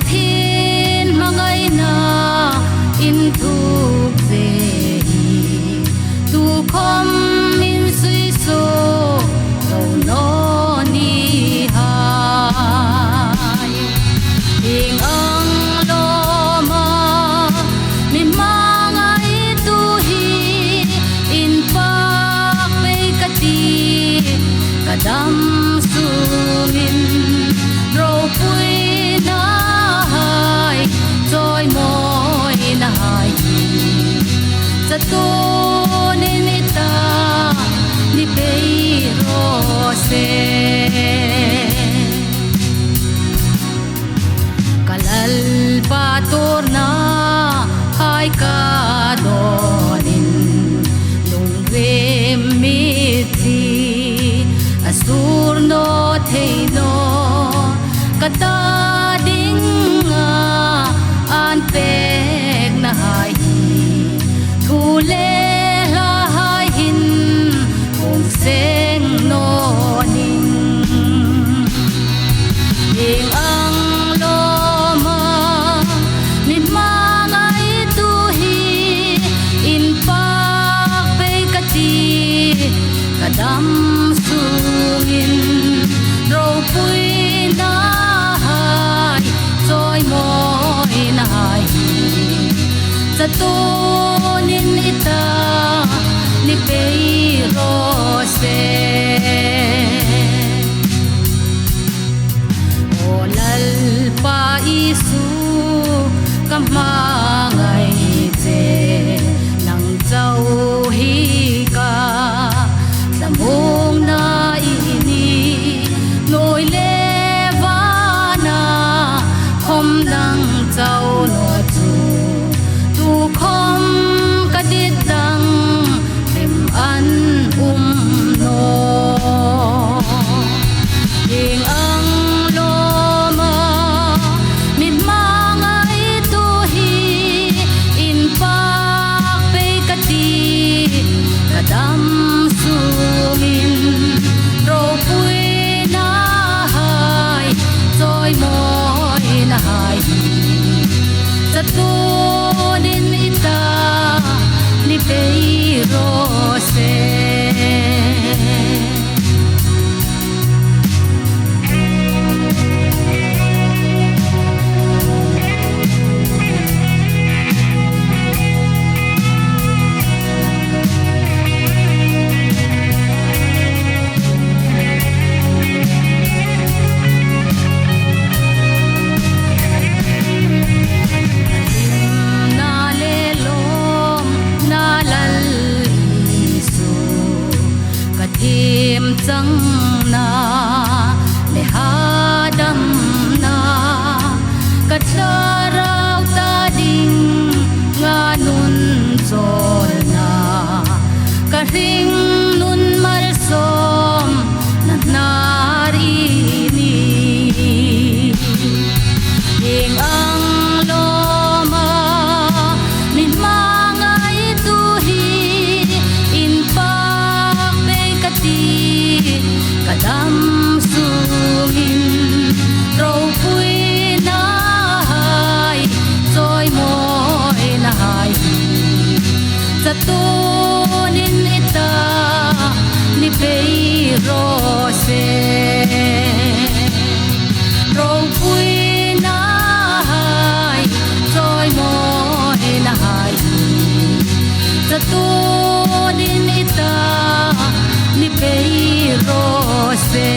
Pathien hmangaina in thuk ve tu khom min sui so no no ni hai ing ang lo ma mi mangai tu hi in pak pe kati kadam sumin ropuina hai joy moi na hai sa tu nin ita ni pe ro se kalal patur na hai ka donin lung vem mi thi asur no thei no kata dinga an pek na hai thu le la hai hin ong seng no ning ing ang lo ma min mangai tu hi in pak pe kati kadam sungin ropuina hai joy moi na hai sa tu nin ita ni pe ro se o lal pa isu kamangai che nang chau hi ka samung na ini noi le vana khom nang chau no chu tu khom ka dit dang em an no ing ang lo ma min mangai tu hi in pak pe kati kadam sungin ropuina hai joy moi na hai sa tu nin ita ni pe ro se Him chang na le hadam na katlarau ta ding nga nun chawlna ka ring nun malsom na nari ni ing ang lo ma min mangai tu hi in pak pe kati kadam sungin ropuina hai joy moi na hai sa tu nin ita ni pe ro se ropuina hai joy moi na hai sa tu nin ita ni pe ro se